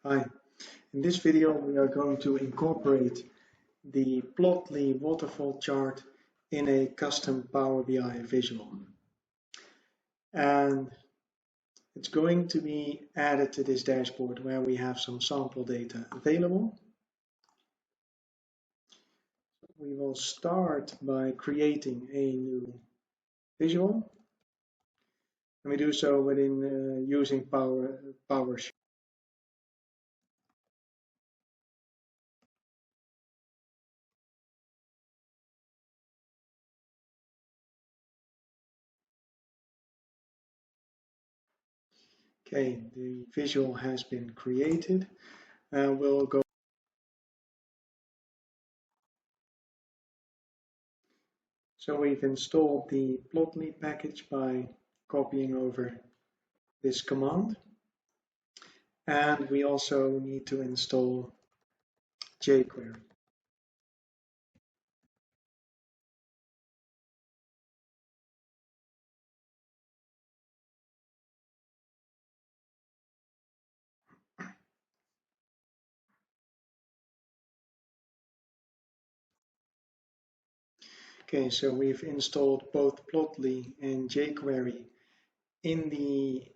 Hi, in this video we are going to incorporate the Plotly Waterfall chart in a custom Power BI visual. And it's going to be added to this dashboard where we have some sample data available. We will start by creating a new visual. And we do so within using PowerShell. Okay, the visual has been created. We'll go. So we've installed the Plotly package by copying over this command. And we also need to install jQuery. Okay, so we've installed both Plotly and jQuery in the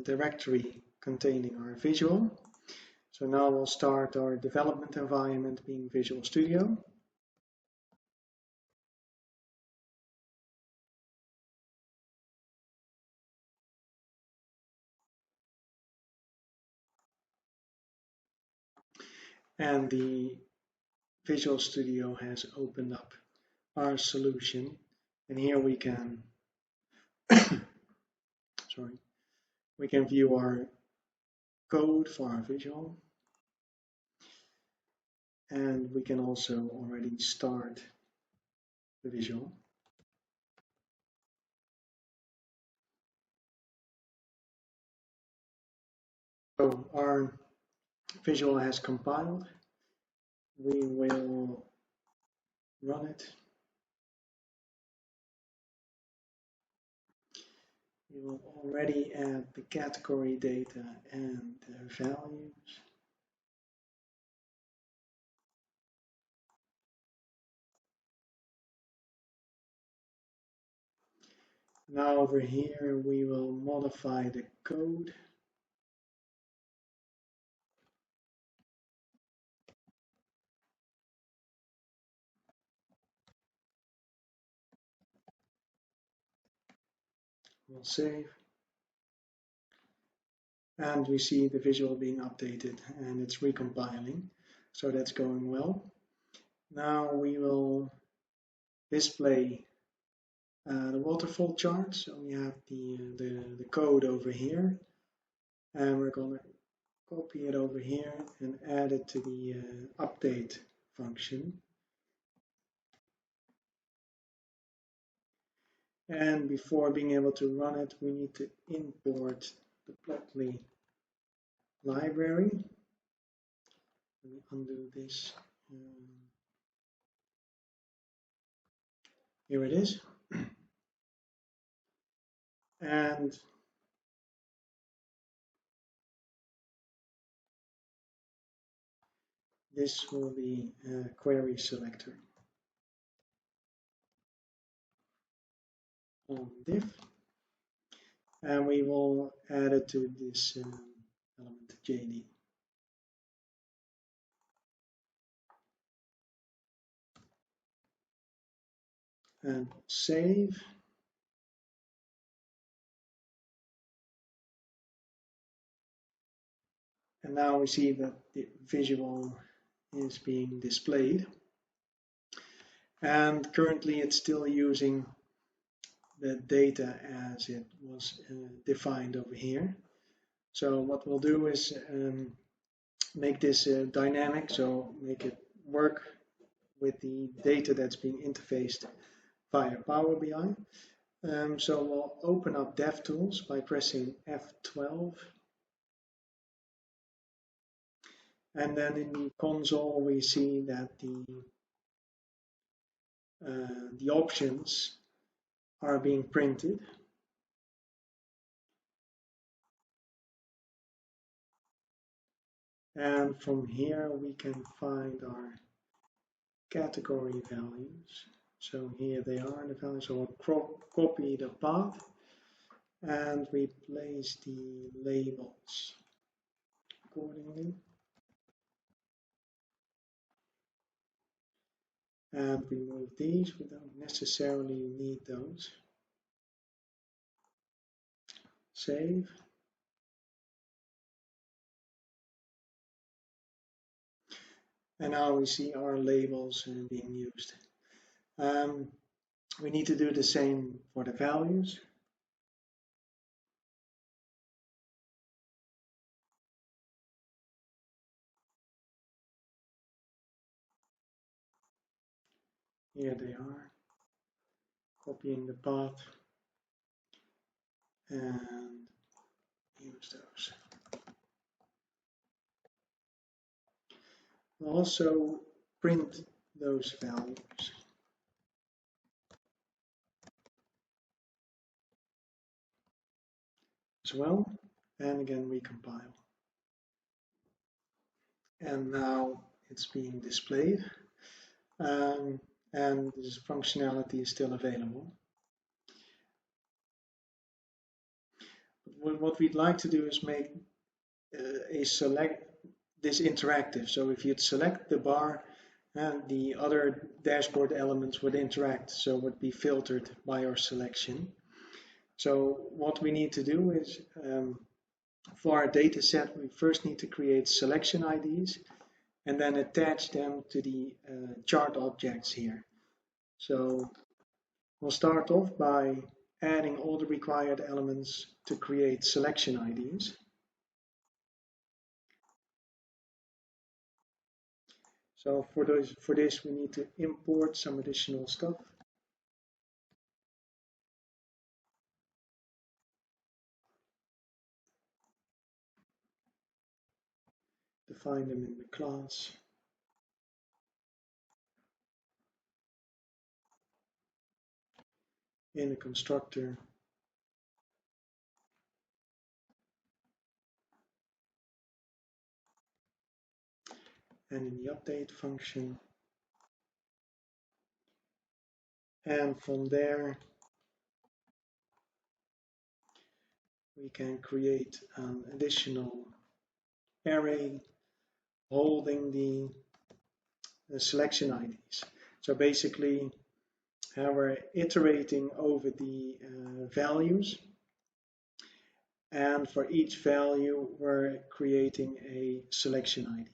directory containing our visual. So now we'll start our development environment being Visual Studio. And the Visual Studio has opened up our solution. And here we can, we can view our code for our visual. And we can also already start the visual. So our visual has compiled. We will run it. We will already add the category data and the values. Now over here we will modify the code. We'll save. And we see the visual being updated and it's recompiling. So that's going well. Now we will display the waterfall chart. So we have the code over here. And we're going to copy it over here and add it to the update function. And before being able to run it, we need to import the Plotly library. Let me undo this. Here it is. And this will be a query selector on div. And we will add it to this element JD. And save. And now we see that the visual is being displayed. And currently it's still using the data as it was defined over here. So what we'll do is make this dynamic, so make it work with the data that's being interfaced via Power BI. So we'll open up DevTools by pressing F12. And then in the console we see that the options are being printed. And from here we can find our category values. So here they are, the values. So we'll copy the path and replace the labels accordingly. And remove these, we don't necessarily need those. Save. And now we see our labels being used. We need to do the same for the values. Here they are, copying the path and use those. We'll also print those values as well, and again recompile. And now it's being displayed, and this functionality is still available. But what we'd like to do is make this interactive. So if you'd select the bar, and the other dashboard elements would interact, so would be filtered by our selection. So what we need to do is, for our data set, we first need to create selection IDs and then attach them to the chart objects here. So we'll start off by adding all the required elements to create selection IDs. So for this we need to import some additional stuff. Define them in the class. In the constructor. And in the update function. And from there we can create an additional array holding the selection IDs. So basically we're iterating over the values, and for each value we're creating a selection ID.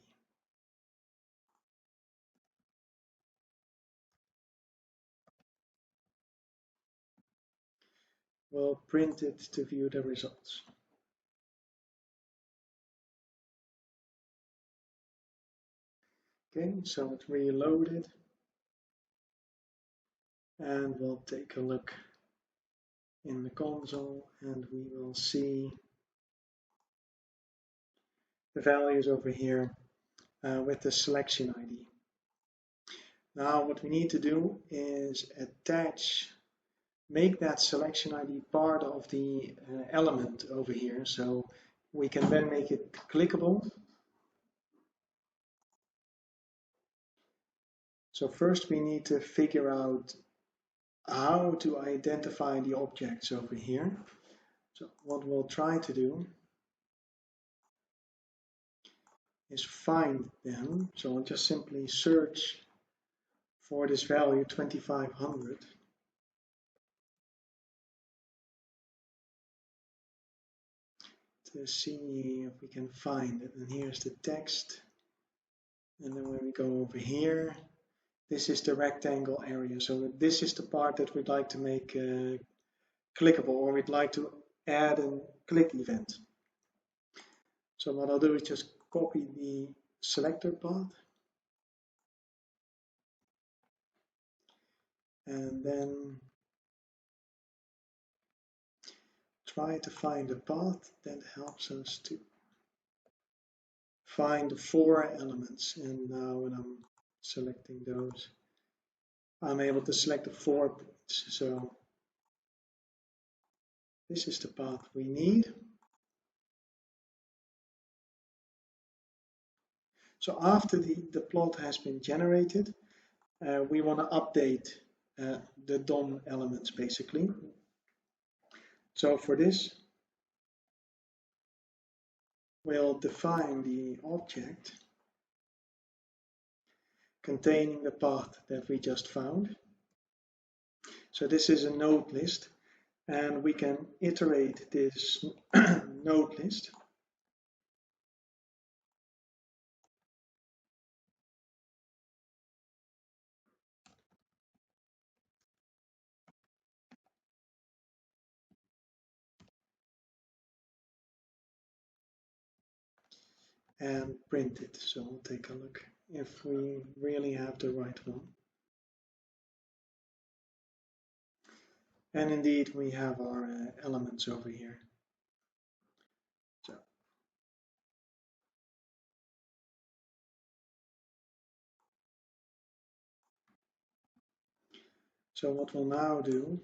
We'll print it to view the results. Okay, so it's reloaded, and we'll take a look in the console and we will see the values over here with the selection ID. Now what we need to do is make that selection ID part of the element over here, so we can then make it clickable. So first we need to figure out how to identify the objects over here. So what we'll try to do is find them. So I'll just simply search for this value 2500. To see if we can find it. And here's the text. And then when we go over here, this is the rectangle area. So this is the part that we'd like to make clickable, or we'd like to add a click event. So what I'll do is just copy the selector path. And then try to find a path that helps us to find the 4 elements. And now when I'm selecting those, I'm able to select the 4 points. So this is the path we need. So after the plot has been generated, we want to update the DOM elements basically. So for this, we'll define the object containing the path that we just found. So this is a node list, and we can iterate this node list. And print it. So we'll take a look if we really have the right one. And indeed, we have our elements over here. So what we'll now do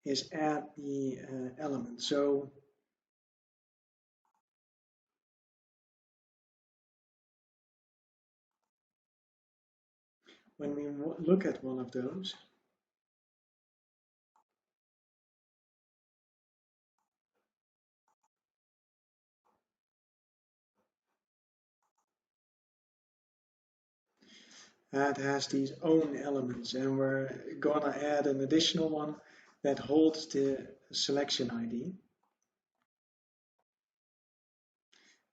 is add the element. So when we look at one of those, it has these own elements, and we're gonna add an additional one that holds the selection ID.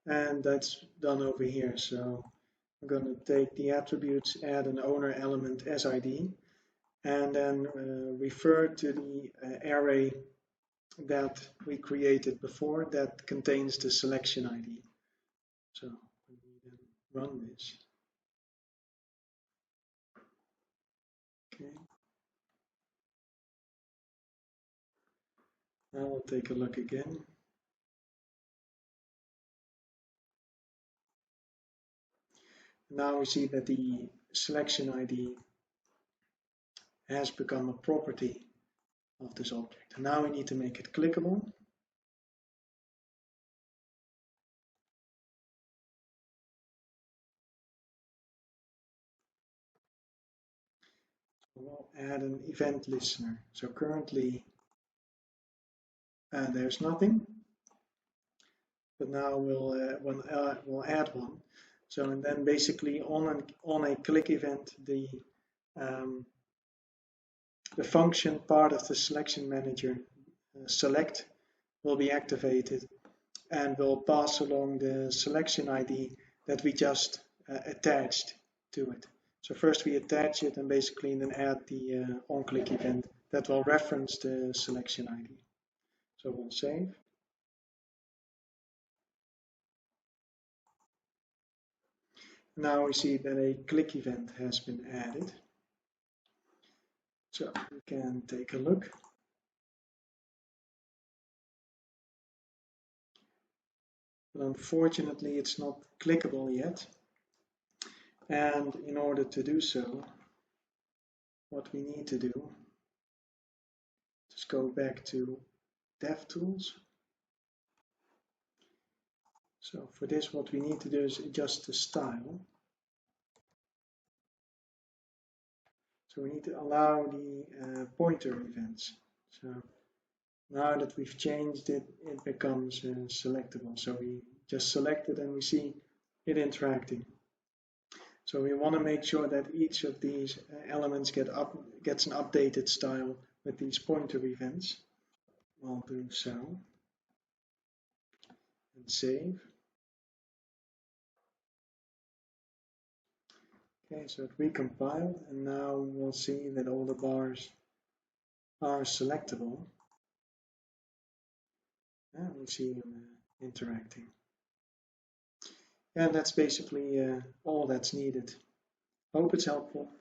And that's done over here. So I'm going to take the attributes, add an owner element as ID, and then refer to the array that we created before that contains the selection ID. So we then run this. Okay. Now we'll take a look again. Now we see that the selection ID has become a property of this object. And now we need to make it clickable. We'll add an event listener. So currently there's nothing, but now we'll add one. So and then basically on a click event, the function part of the selection manager select will be activated and will pass along the selection ID that we just attached to it. So first we attach it and basically then add the on-click event that will reference the selection ID. So we'll save. Now we see that a click event has been added. So we can take a look. But unfortunately, it's not clickable yet. And in order to do so, what we need to do, just go back to DevTools. So for this, what we need to do is adjust the style. So we need to allow the pointer events. So now that we've changed it, it becomes selectable. So we just select it and we see it interacting. So we want to make sure that each of these elements gets an updated style with these pointer events. I'll do so and save. Okay, so it recompiled, and now we'll see that all the bars are selectable. And we see them interacting. And that's basically all that's needed. Hope it's helpful.